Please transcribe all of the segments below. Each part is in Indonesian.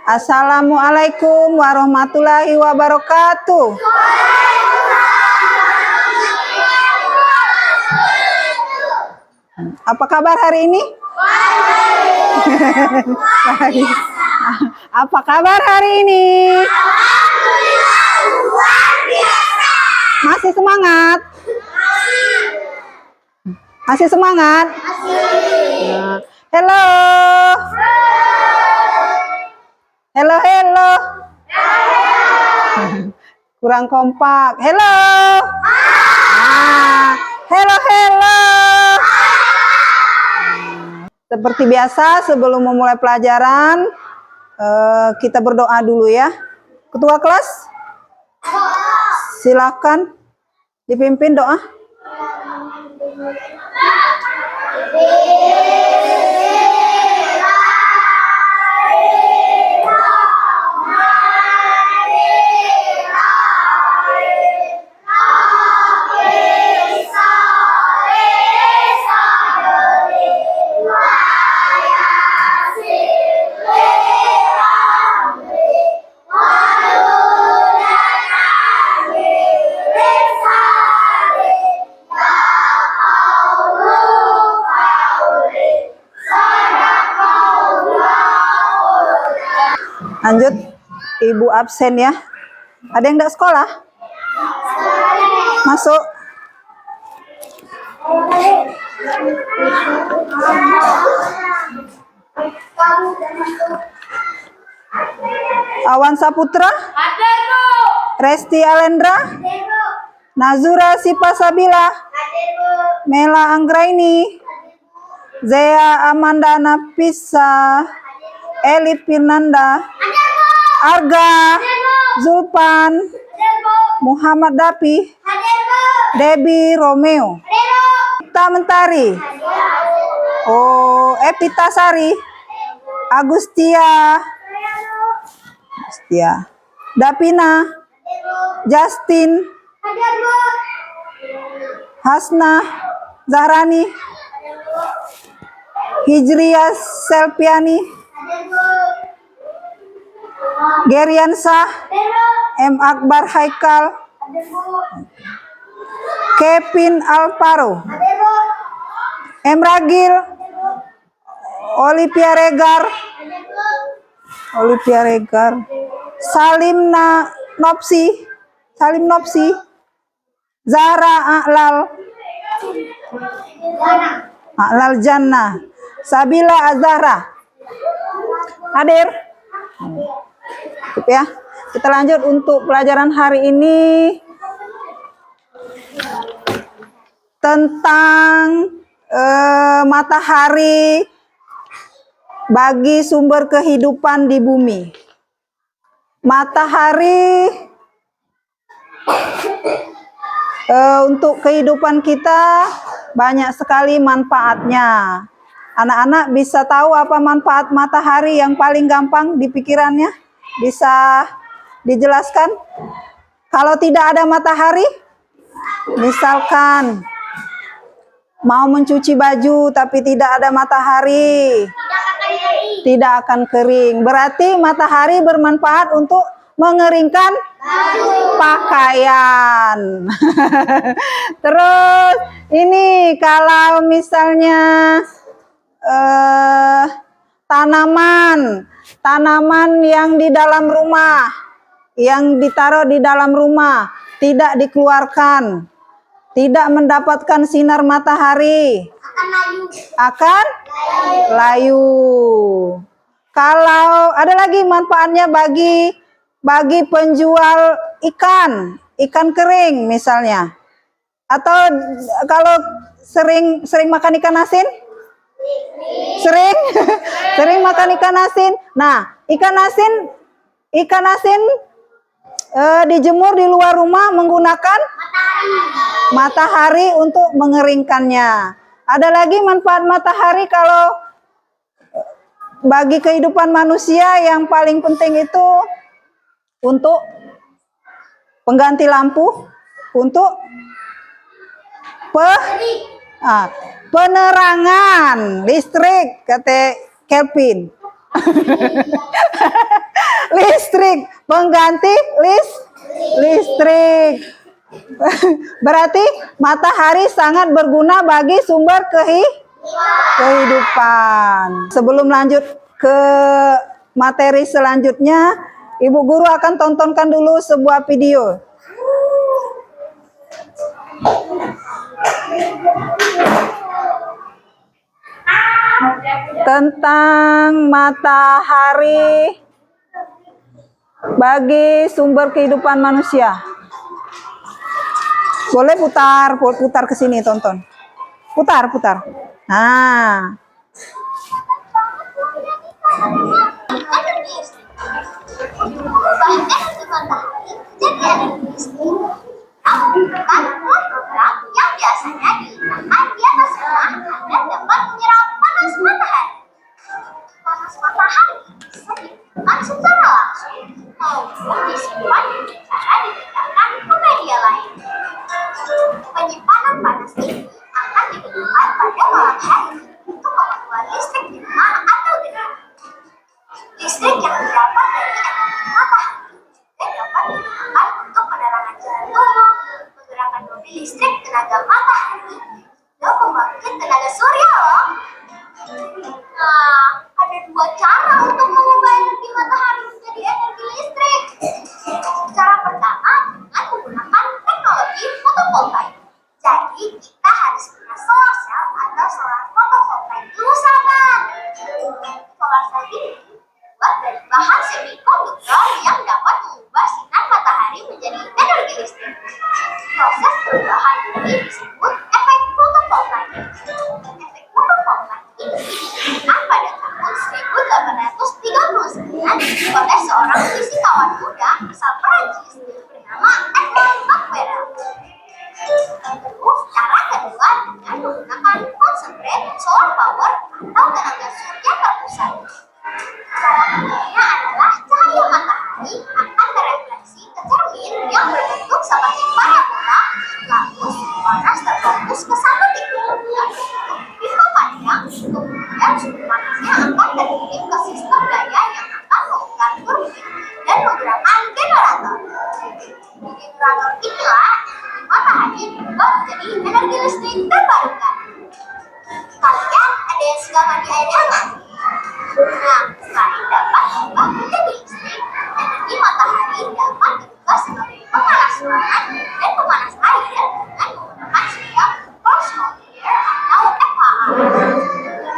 Assalamualaikum warahmatullahi wabarakatuh. Apa kabar hari ini? Baik. Apa kabar hari ini? Masih semangat? Masih semangat? Nah, hello. Hello, hello. Kurang kompak. Hello. Hello, hello. Seperti biasa, sebelum memulai pelajaran, kita berdoa dulu ya. Ketua kelas, silakan dipimpin doa. Lanjut, ibu absen ya. Ada yang enggak sekolah? Masuk. Awan Saputra? Hadir, Bu. Resti Alendra? Hadir, Bu. Nazura Sipasabila? Hadir, Bu. Mela Anggraini? Hadir, Bu. Zea Amanda Napisa? Eli Pirnanda, Arga, Zulpan, Muhammad Dapi, Debbie Romeo, Ita Mentari, Epita Sari, Agustia, Dapina, Justin, Hasna, Zahrani, Hijriah Selpiani, Geriansa, M. Akbar Haikal, Kevin Alvaro, M. Ragil, Olivia Regar, Salim Nopsi, Zahra A'lal Jannah, Sabila Azahra. Hadir. Cukup ya. Kita lanjut untuk pelajaran hari ini tentang matahari bagi sumber kehidupan di bumi. Matahari untuk kehidupan kita banyak sekali manfaatnya. Anak-anak bisa tahu apa manfaat matahari yang paling gampang di pikirannya? Bisa dijelaskan? Kalau tidak ada matahari, misalkan mau mencuci baju tapi tidak ada matahari, tidak akan kering. Berarti matahari bermanfaat untuk mengeringkan pakaian. Terus ini kalau misalnya tanaman yang di dalam rumah, yang ditaruh di dalam rumah, tidak dikeluarkan, tidak mendapatkan sinar matahari, akan layu. Kalau ada lagi manfaatnya bagi penjual ikan kering misalnya, atau kalau sering makan ikan asin. Sering makan ikan asin. Nah, ikan asin dijemur di luar rumah menggunakan matahari untuk mengeringkannya. Ada lagi manfaat matahari kalau bagi kehidupan manusia yang paling penting itu untuk pengganti lampu, untuk penerangan listrik, kata Kelvin. Pengganti listrik. Berarti matahari sangat berguna bagi sumber kehidupan. Sebelum lanjut ke materi selanjutnya, Ibu Guru akan tontonkan dulu sebuah video. Tentang matahari bagi sumber kehidupan manusia. Boleh putar ke sini, tonton. Putar. Nah. Program yang biasanya diletakkan di atas rumah dan dapat menyerap panas matahari. Panas matahari bisa digunakan secara langsung maupun disimpan dengan cara dipindahkan ke media lain. Penyimpanan panas ini akan digunakan pada malam hari untuk keperluan listrik di rumah atau gedung. Listrik yang didapat dari energi matahari juga dapat digunakan untuk penerangan jalan tol, menggerakkan mobil listrik tenaga matahari, dan pembangkit tenaga surya loh. Nah, ada dua cara untuk mengubah energi matahari menjadi energi listrik. Cara pertama dengan menggunakan teknologi fotovoltaik. Jadi kita harus punya solar cell atau solar fotovoltaik dulu sahabat. Solar cell ini dibuat dari bahan semikonduktor yang dapat mengubah sinar matahari menjadi energi listrik. Proses perubahan ini disebut efek fotovoltaik. Efek fotovoltaik ini ditemukan pada tahun 1839 oleh seorang fisikawan muda asal Perancis bernama Edmond Becquerel. Terus cara kedua dengan menggunakan konsentrat solar power atau tenaga surya terpusat. Cara keduanya adalah cahaya matahari akan terefleksi ke cermin yang berbentuk seperti parabola, lalu suhu panas terfokus ke satu titik dan membentuk pipa panjang. Kemudian suhu panasnya akan terkirim ke sistem daya yang akan memutar turbin dan menggerakkan generator. Di generator inilah energi matahari berubah menjadi energi listrik terbarukan. Kalian ada yang suka mandi air hangat? Nah, selain dapat berubah menjadi listrik, energi matahari dapat berubah sebagai pemanas ruangan dan pemanas air dengan menggunakan sistem forced cold air atau FHA.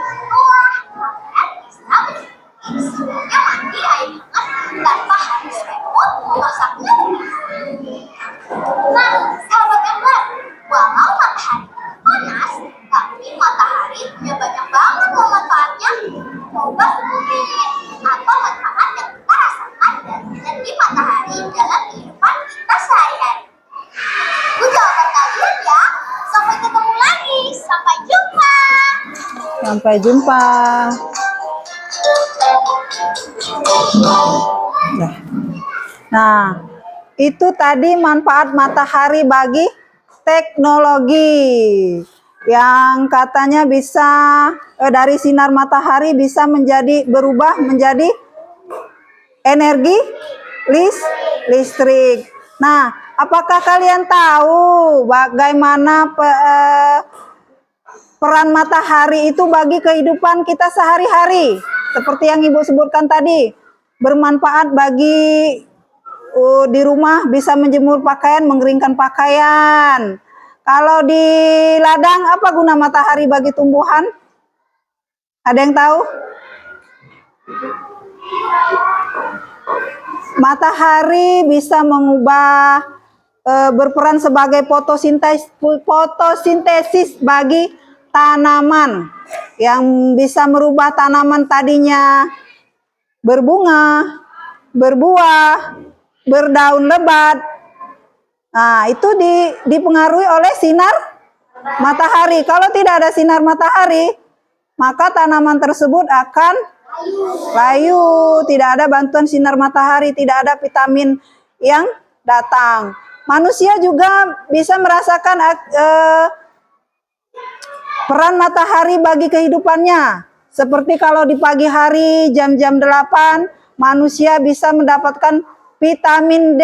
Itulah kalian bisa menikmati semuanya mandi air hangat tanpa harus repot memasaknya dulu. Nah, sahabat Ember, walau matahari panas, tapi matahari punya banyak banget loh manfaatnya. Coba sebutin apa manfaat yang kita rasakan dari energi matahari dalam kehidupan kita sehari-hari. Tunggu jawaban kalian ya. Sampai ketemu lagi. Sampai jumpa. Sampai jumpa. Nah, itu tadi manfaat matahari bagi teknologi yang katanya bisa dari sinar matahari bisa berubah menjadi energi listrik. Nah, apakah kalian tahu bagaimana peran matahari itu bagi kehidupan kita sehari-hari? Seperti yang Ibu sebutkan tadi, bermanfaat bagi di rumah, bisa menjemur pakaian, mengeringkan pakaian. Kalau di ladang, apa guna matahari bagi tumbuhan? Ada yang tahu? Matahari bisa mengubah, berperan sebagai fotosintesis bagi tanaman, yang bisa merubah tanaman tadinya berbunga, berbuah, berdaun lebat. Nah, itu dipengaruhi oleh sinar matahari. Kalau tidak ada sinar matahari, maka tanaman tersebut akan layu. Tidak ada bantuan sinar matahari, tidak ada vitamin yang datang. Manusia juga bisa merasakan peran matahari bagi kehidupannya. Seperti kalau di pagi hari jam-jam 8, manusia bisa mendapatkan vitamin D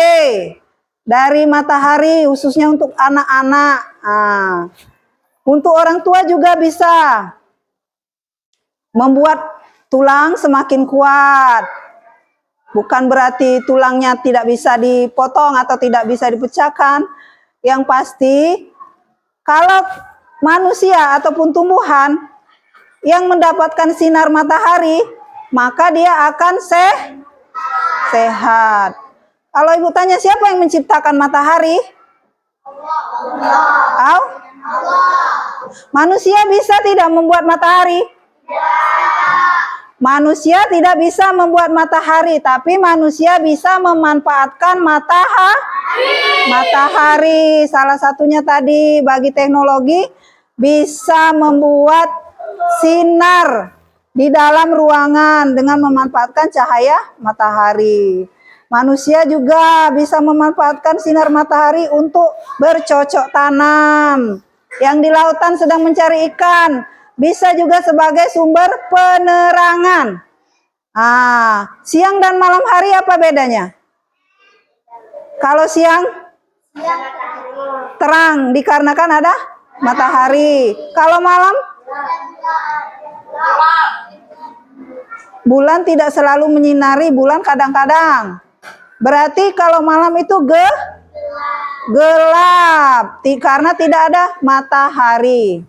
dari matahari, khususnya untuk anak-anak. Nah, untuk orang tua juga bisa membuat tulang semakin kuat. Bukan berarti tulangnya tidak bisa dipotong atau tidak bisa dipecahkan. Yang pasti, kalau manusia ataupun tumbuhan yang mendapatkan sinar matahari, maka dia akan sehat. Kalau ibu tanya siapa yang menciptakan matahari? Allah. Manusia bisa tidak membuat matahari? Manusia tidak bisa membuat matahari, tapi manusia bisa memanfaatkan matahari. Salah satunya tadi bagi teknologi bisa membuat sinar di dalam ruangan dengan memanfaatkan cahaya matahari. Manusia juga bisa memanfaatkan sinar matahari untuk bercocok tanam. Yang di lautan sedang mencari ikan, bisa juga sebagai sumber penerangan. Siang dan malam hari apa bedanya? Kalau siang terang dikarenakan ada matahari. Kalau malam bulan tidak selalu menyinari, bulan kadang-kadang. Berarti kalau malam itu gelap karena tidak ada matahari.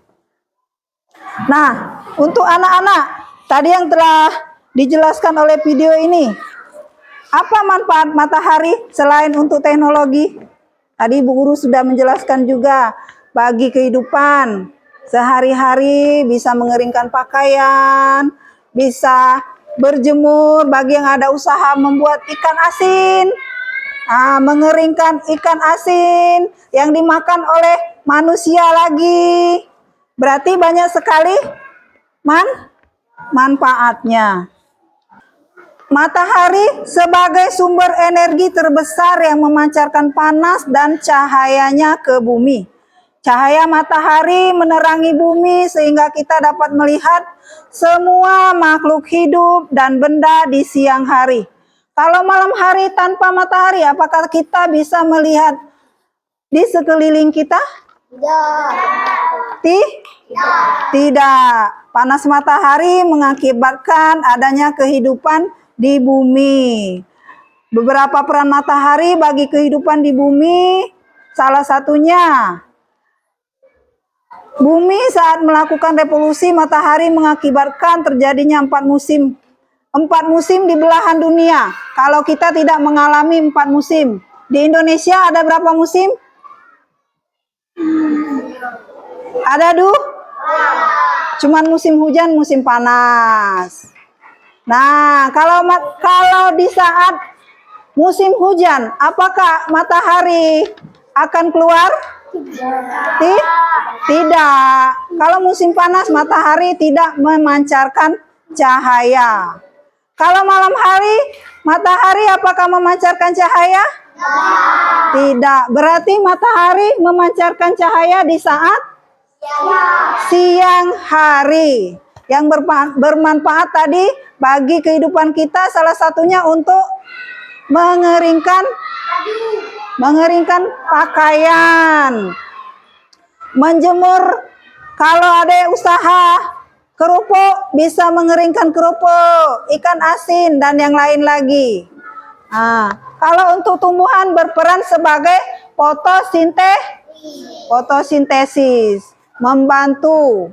Nah, untuk anak-anak, tadi yang telah dijelaskan oleh video ini, apa manfaat matahari selain untuk teknologi? Tadi Bu Guru sudah menjelaskan juga bagi kehidupan sehari-hari, bisa mengeringkan pakaian, bisa berjemur bagi yang ada usaha membuat ikan asin, mengeringkan ikan asin yang dimakan oleh manusia lagi. Berarti banyak sekali manfaatnya. Matahari sebagai sumber energi terbesar yang memancarkan panas dan cahayanya ke bumi. Cahaya matahari menerangi bumi sehingga kita dapat melihat semua makhluk hidup dan benda di siang hari. Kalau malam hari tanpa matahari, apakah kita bisa melihat di sekeliling kita? Tidak. Panas matahari mengakibatkan adanya kehidupan di bumi. Beberapa peran matahari bagi kehidupan di bumi, salah satunya bumi saat melakukan revolusi matahari mengakibatkan terjadinya 4 musim. 4 musim di belahan dunia. Kalau kita tidak mengalami 4 musim. Di Indonesia ada berapa musim? Ada cuman musim hujan, musim panas. Nah, kalau di saat musim hujan, apakah matahari akan keluar? Tidak. Kalau musim panas, matahari tidak memancarkan cahaya. Kalau malam hari, matahari apakah memancarkan cahaya? Tidak. Berarti matahari memancarkan cahaya di saat siang hari. Yang bermanfaat tadi bagi kehidupan kita, salah satunya untuk mengeringkan pakaian, menjemur. Kalau ada usaha kerupuk, bisa mengeringkan kerupuk, ikan asin, dan yang lain lagi. Kalau untuk tumbuhan berperan sebagai fotosintesis, membantu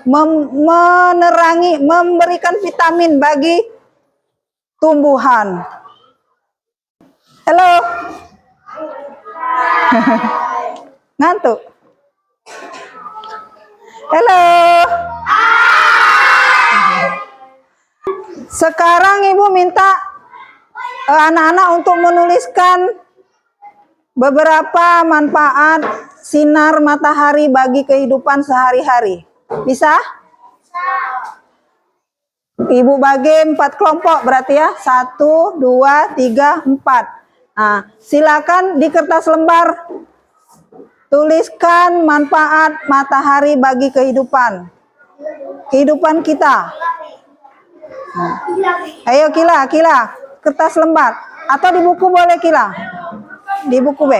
menerangi, memberikan vitamin bagi tumbuhan. Halo. Ngantuk? Halo. Sekarang Ibu minta anak-anak untuk menuliskan beberapa manfaat sinar matahari bagi kehidupan sehari-hari. Bisa? Ibu bagi 4 kelompok berarti ya. 1, 2, 3, 4. Silakan di kertas lembar tuliskan manfaat matahari bagi kehidupan kita. Ayo Kila. kertas lembar atau di buku boleh Kila? Di buku B.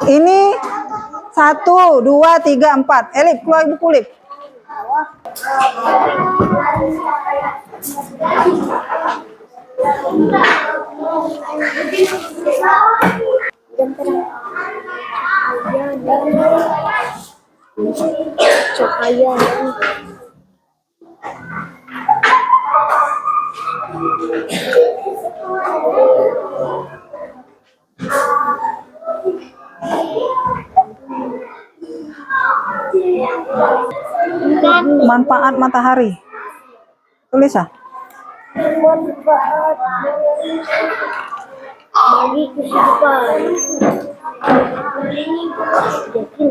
Ini 1, 2, 3, 4. Elif, keluar buku Lip. Cahaya Manfaat matahari. Tulis ah. manfaat bagi kehidupan. Jadi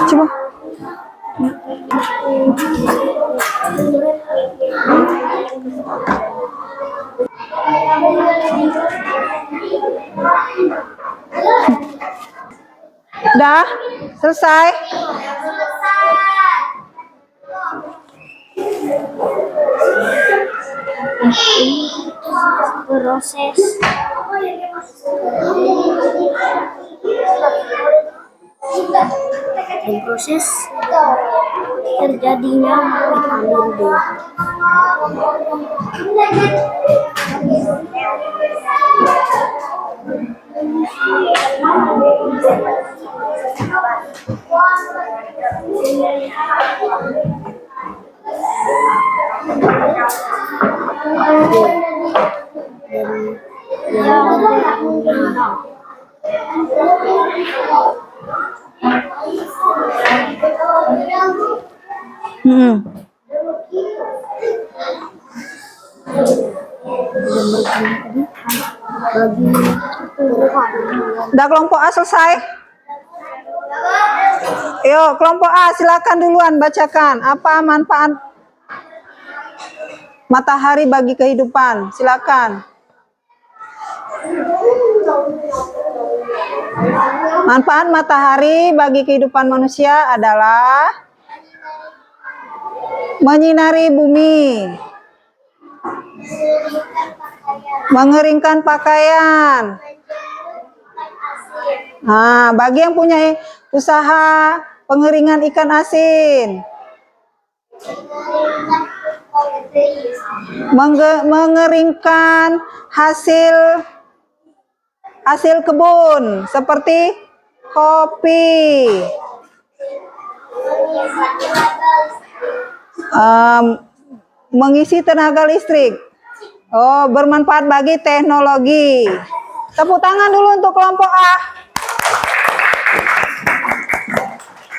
Coba. Dah? Selesai? proses terjadinya vitamin D. Udah kelompok A selesai? Yuk, kelompok A silakan duluan bacakan. Apa manfaat matahari bagi kehidupan? Silakan. Manfaat matahari bagi kehidupan manusia adalah menyinari bumi, mengeringkan pakaian. Nah, bagi yang punya usaha pengeringan ikan asin, mengeringkan hasil kebun seperti kopi, mengisi tenaga listrik. Oh, bermanfaat bagi teknologi. Tepuk tangan dulu untuk kelompok A.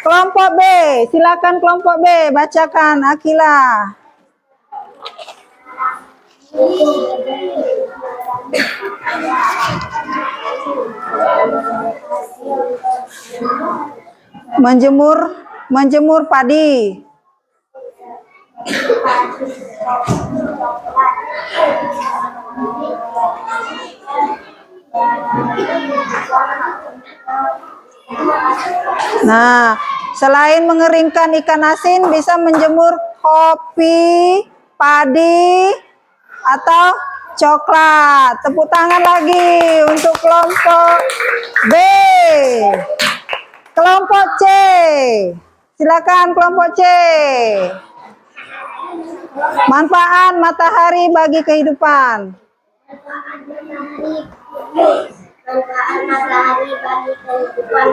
Kelompok B, silakan kelompok B, bacakan Akila. Menjemur padi. Nah, selain mengeringkan ikan asin, bisa menjemur kopi, padi, atau coklat. Tepuk tangan lagi untuk kelompok B. Kelompok C, silakan kelompok C. Manfaat matahari bagi kehidupan. Manfaat matahari bagi kehidupan.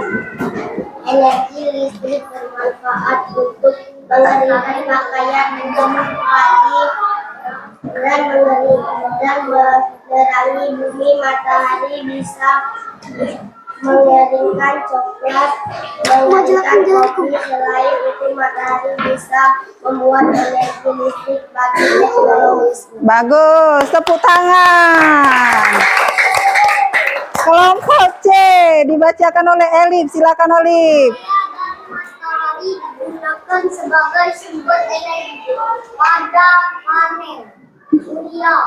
Energi listrik bermanfaat untuk mengeringkan pakaian, menjemur padi, dan menerangi bumi. Matahari bisa mengeringkan coklat, mengeringkan kopi. Selain itu, matahari bisa membuat energi listrik bagi teknologi. Bagus, tepuk tangan. Kelompok C dibacakan oleh Elif, silakan Elif. Matahari digunakan dimanfaatkan sebagai sumber energi pada panen surya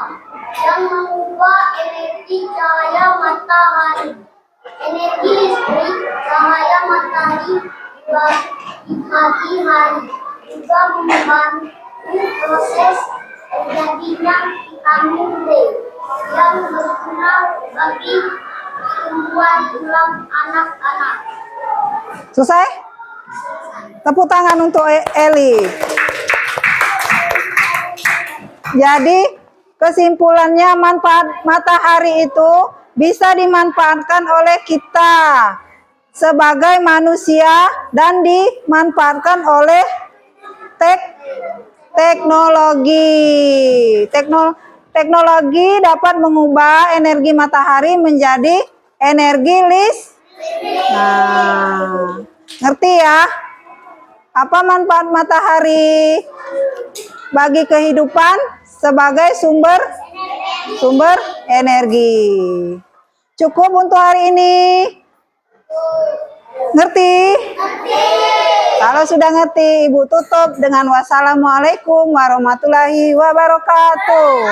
yang mengubah energi cahaya matahari. Energi listrik cahaya matahari di pagi hari juga membantu proses terjadinya vitamin D yang berguna bagi pertumbuhan tulang anak-anak. Selesai? Tepuk tangan untuk Eli. Jadi kesimpulannya manfaat matahari itu bisa dimanfaatkan oleh kita sebagai manusia dan dimanfaatkan oleh teknologi. Teknologi dapat mengubah energi matahari menjadi energi listrik. Nah, ngerti ya? Apa manfaat matahari bagi kehidupan sebagai sumber energi? Cukup untuk hari ini. Ngerti? Kalau sudah ngerti, Ibu tutup dengan wassalamualaikum warahmatullahi wabarakatuh.